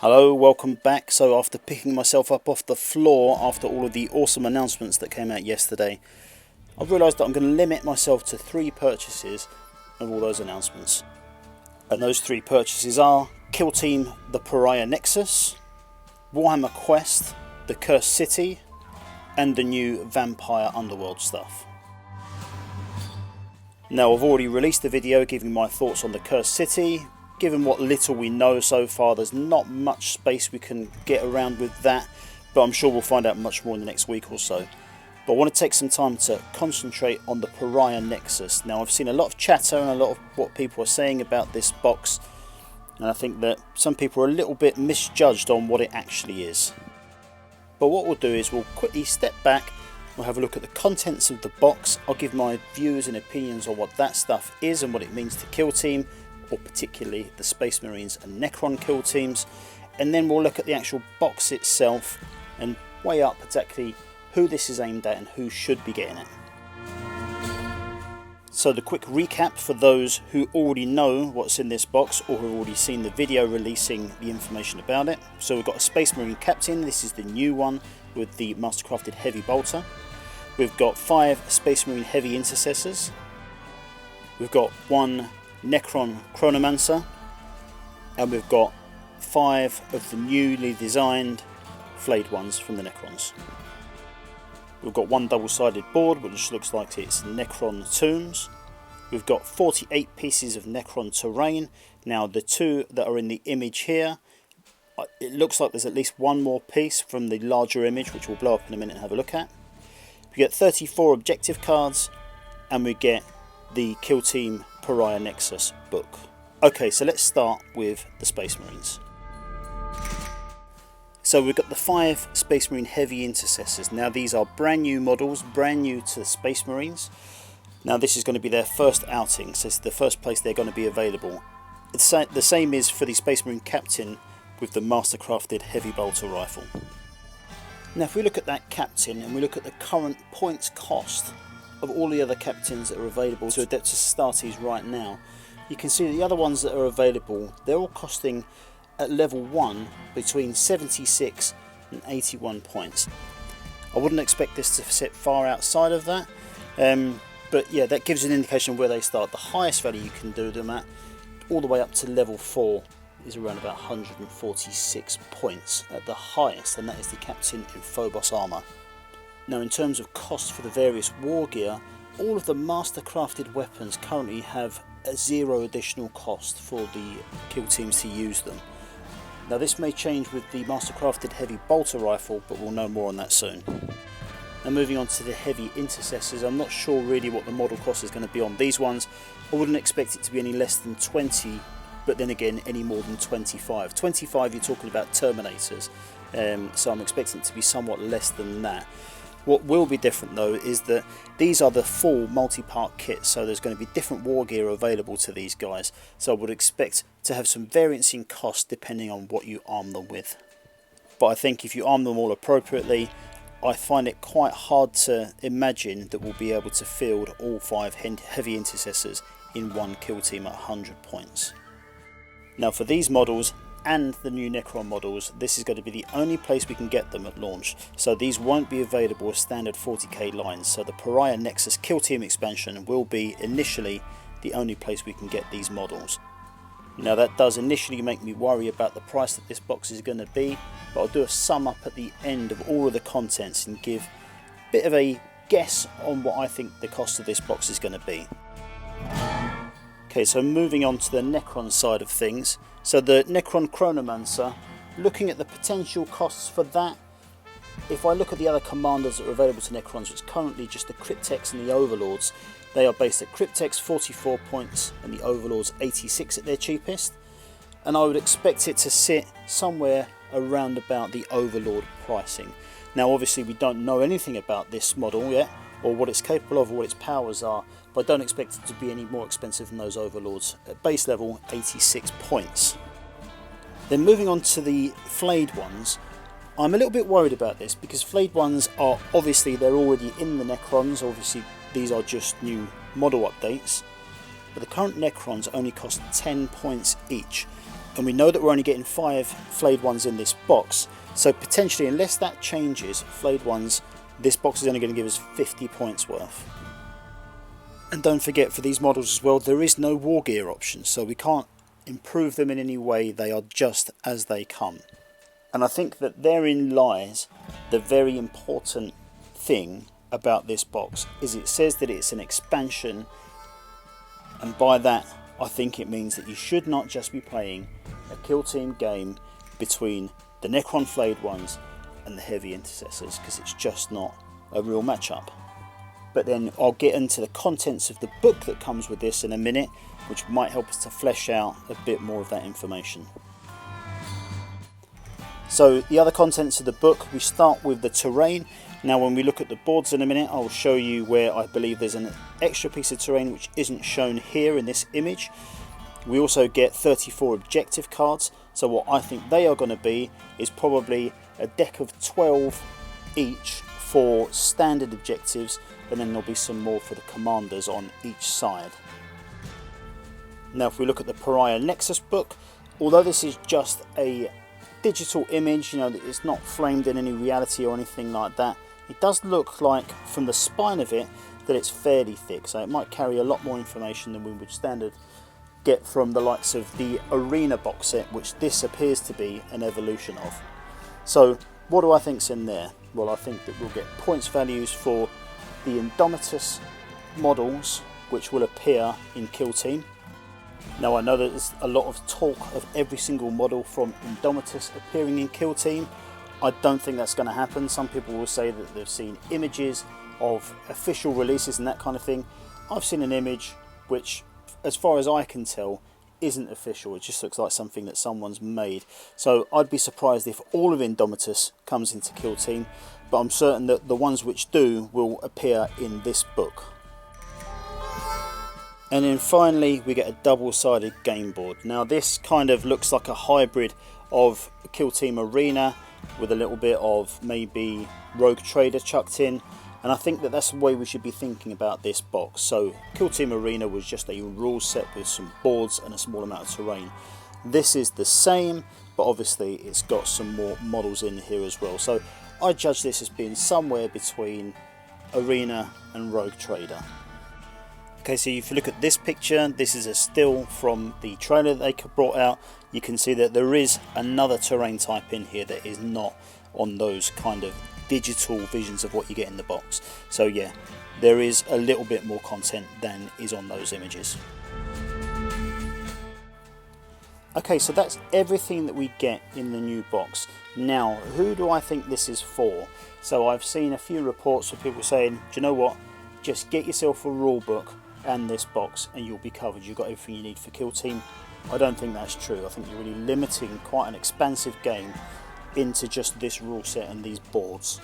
Hello, welcome back. So after picking myself up off the floor after all of the awesome announcements that came out yesterday, I've realised that I'm going to limit myself to 3 purchases of all those announcements. And those 3 purchases are Killteam, the Pariah Nexus, Warhammer Quest, the Cursed City, and the new Vampire Underworld stuff. Now, I've already released a video giving my thoughts on the Cursed City. Given what little we know so far, there's not much space we can get around with that, but I'm sure we'll find out much more in the next week or so. But I want to take some time to concentrate on the Pariah Nexus. Now, I've seen a lot of chatter and a lot of what people are saying about this box, and I think that some people are a little bit misjudged on what it actually is. But what we'll do is we'll quickly step back, we'll have a look at the contents of the box, I'll give my views and opinions on what that stuff is and what it means to Killteam, or particularly the Space Marines and Necron kill teams, and then we'll look at the actual box itself and weigh up exactly who this is aimed at and who should be getting it. So the quick recap for those who already know what's in this box or who have already seen the video releasing the information about it. So we've got a Space Marine Captain, this is the new one with the Mastercrafted Heavy Bolter. We've got 5 Space Marine Heavy Intercessors. We've got 1 Necron Chronomancer, and we've got 5 of the newly designed flayed ones from the Necrons. We've got 1 double-sided board which looks like it's Necron tombs. We've got 48 pieces of Necron terrain. Now the 2 that are in the image here, it looks like there's at least 1 more piece from the larger image which we'll blow up in a minute and have a look at. We get 34 objective cards, and we get the Killteam Pariah Nexus book. Okay, so let's start with the Space Marines. So we've got the 5 Space Marine Heavy Intercessors. Now these are brand new models, brand new to the Space Marines. Now this is going to be their first outing, so it's the first place they're going to be available. The same is for the Space Marine Captain with the Mastercrafted Heavy Bolter Rifle. Now if we look at that Captain and we look at the current points cost of all the other captains that are available to Adeptus Astartes right now, you can see the other ones that are available, they're all costing at level 1 between 76 and 81 points. I wouldn't expect this to sit far outside of that, but yeah, that gives an indication of where they start. The highest value you can do them at, all the way up to level 4, is around about 146 points at the highest, and that is the Captain in Phobos armour. Now in terms of cost for the various war gear, all of the mastercrafted weapons currently have a 0 additional cost for the kill teams to use them. Now this may change with the Mastercrafted Heavy Bolter Rifle, but we'll know more on that soon. Now moving on to the Heavy Intercessors, I'm not sure really what the model cost is going to be on these ones. I wouldn't expect it to be any less than 20, but then again any more than 25. 25 you're talking about Terminators, so I'm expecting it to be somewhat less than that. What will be different though is that these are the full multi-part kits, so there's going to be different war gear available to these guys, so I would expect to have some variance in cost depending on what you arm them with. But I think if you arm them all appropriately, I find it quite hard to imagine that we'll be able to field all 5 heavy intercessors in one kill team at 100 points. Now for these models and the new Necron models, this is going to be the only place we can get them at launch, so these won't be available as standard 40k lines, so the Pariah Nexus Killteam expansion will be initially the only place we can get these models. Now that does initially make me worry about the price that this box is going to be, but I'll do a sum up at the end of all of the contents and give a bit of a guess on what I think the cost of this box is going to be. Okay, so moving on to the Necron side of things. So the Necron Chronomancer, looking at the potential costs for that, if I look at the other commanders that are available to Necrons, which is currently just the Cryptex and the Overlords, they are based at Cryptex 44 points and the Overlords 86 at their cheapest. And I would expect it to sit somewhere around about the Overlord pricing. Now obviously we don't know anything about this model yet, or what it's capable of or what its powers are, but I don't expect it to be any more expensive than those Overlords. At base level, 86 points. Then moving on to the flayed ones, I'm a little bit worried about this because flayed ones are obviously, they're already in the Necrons, obviously these are just new model updates, but the current Necrons only cost 10 points each, And we know that we're only getting 5 flayed ones in this box, so potentially, unless that changes, flayed ones, this box is only going to give us 50 points worth. And don't forget, for these models as well, there is no war gear option, so we can't improve them in any way. They are just as they come. And I think that therein lies the very important thing about this box, is it says that it's an expansion, and by that I think it means that you should not just be playing a Killteam game between the Necron flayed ones and the heavy intercessors, because it's just not a real matchup. But then I'll get into the contents of the book that comes with this in a minute, which might help us to flesh out a bit more of that information. So the other contents of the book, we start with the terrain. Now when we look at the boards in a minute, I'll show you where I believe there's an extra piece of terrain which isn't shown here in this image. We also get 34 objective cards, so what I think they are going to be is probably a deck of 12 each for standard objectives, and then there'll be some more for the commanders on each side. Now if we look at the Pariah Nexus book, although this is just a digital image, you know, it's not framed in any reality or anything like that, it does look like from the spine of it that it's fairly thick, so it might carry a lot more information than we would standard get from the likes of the Arena box set, which this appears to be an evolution of. So what do I think's in there? Well, I think that we'll get points values for the Indomitus models, which will appear in Killteam. Now I know that there's a lot of talk of every single model from Indomitus appearing in Killteam. I don't think that's going to happen. Some people will say that they've seen images of official releases and that kind of thing. I've seen an image which, as far as I can tell, isn't official. It just looks like something that someone's made. So I'd be surprised if all of Indomitus comes into Killteam, but I'm certain that the ones which do will appear in this book. And then finally we get a double-sided game board. Now this kind of looks like a hybrid of Killteam Arena with a little bit of maybe Rogue Trader chucked in, and I think that that's the way we should be thinking about this box. So Killteam Arena was just a rule set with some boards and a small amount of terrain. This is the same, but obviously it's got some more models in here as well. So I judge this as being somewhere between Arena and Rogue Trader. Okay, so if you look at this picture, this is a still from the trailer that they brought out. You can see that there is another terrain type in here that is not on those kind of digital visions of what you get in the box. So yeah, there is a little bit more content than is on those images. Okay, so that's everything that we get in the new box. Now, who do I think this is for? So I've seen a few reports of people saying, do you know what, just get yourself a rule book and this box and you'll be covered. You've got everything you need for Killteam. I don't think that's true. I think you're really limiting quite an expansive game into just this rule set and these boards.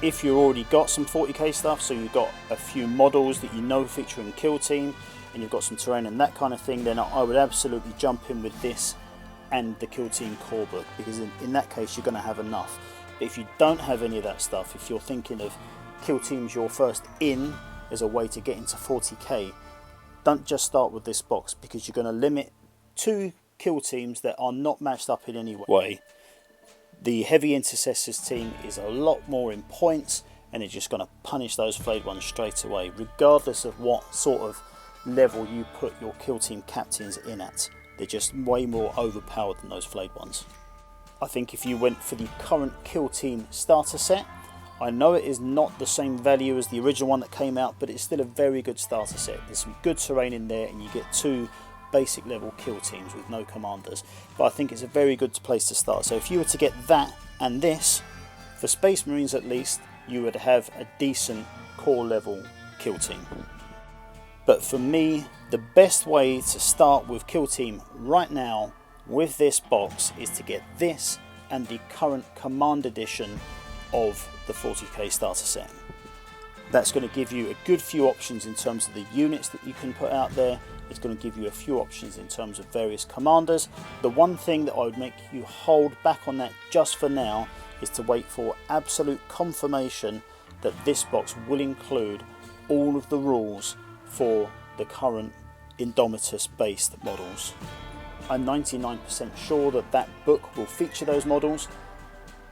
If you've already got some 40k stuff, so you've got a few models that you know feature in Killteam, and you've got some terrain and that kind of thing, then I would absolutely jump in with this and the Killteam core book, because in that case you're going to have enough. But if you don't have any of that stuff, if you're thinking of Killteam's your first in as a way to get into 40k, don't just start with this box, because you're going to limit two Killteams that are not matched up in any way. The Heavy Intercessors team is a lot more in points, and it's just going to punish those flayed ones straight away, regardless of what sort of level you put your Killteam captains in at. They're just way more overpowered than those flayed ones. I think if you went for the current Killteam starter set, I know it is not the same value as the original one that came out, but it's still a very good starter set. There's some good terrain in there, and you get two basic level kill teams with no commanders. But I think it's a very good place to start. So if you were to get that and this, for Space Marines at least, you would have a decent core level kill team. But for me, the best way to start with Killteam right now with this box is to get this and the current Command Edition of the 40k starter set. That's going to give you a good few options in terms of the units that you can put out there. It's going to give you a few options in terms of various commanders. The one thing that I would make you hold back on that just for now is to wait for absolute confirmation that this box will include all of the rules for the current Indomitus based models. I'm 99% sure that that book will feature those models,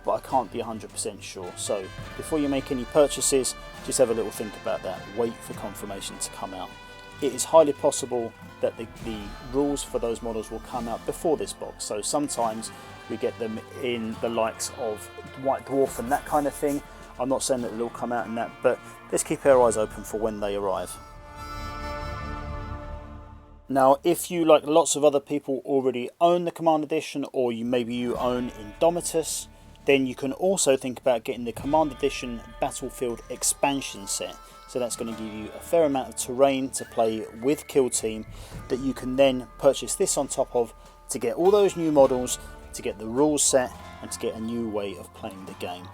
but I can't be 100% sure. So before you make any purchases, just have a little think about that. Wait for confirmation to come out. It is highly possible that the rules for those models will come out before this box. So sometimes we get them in the likes of White Dwarf and that kind of thing. I'm not saying that it'll all come out in that, but let's keep our eyes open for when they arrive. Now, if you, like lots of other people, already own the Command Edition, or maybe you own Indomitus, then you can also think about getting the Command Edition Battlefield expansion set. So that's going to give you a fair amount of terrain to play with Killteam that you can then purchase this on top of to get all those new models, to get the rules set, and to get a new way of playing the game.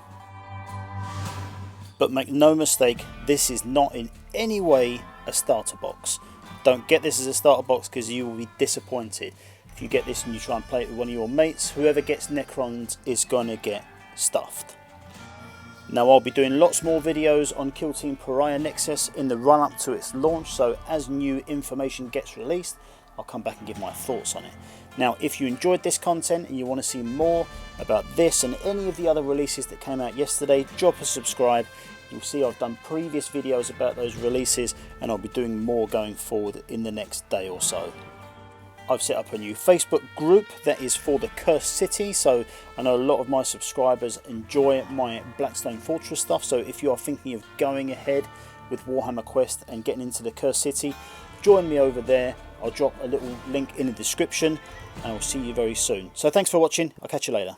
But make no mistake, this is not in any way a starter box. Don't get this as a starter box because you will be disappointed. If you get this and you try and play it with one of your mates, whoever gets Necrons is going to get stuffed. Now, I'll be doing lots more videos on Killteam Pariah Nexus in the run up to its launch, so as new information gets released, I'll come back and give my thoughts on it. Now, if you enjoyed this content and you want to see more about this and any of the other releases that came out yesterday, drop a subscribe. You'll see I've done previous videos about those releases, and I'll be doing more going forward in the next day or so. I've set up a new Facebook group that is for the Cursed City, so I know a lot of my subscribers enjoy my Blackstone Fortress stuff, so if you are thinking of going ahead with Warhammer Quest and getting into the Cursed City, join me over there. I'll drop a little link in the description, and I'll see you very soon. So thanks for watching. I'll catch you later.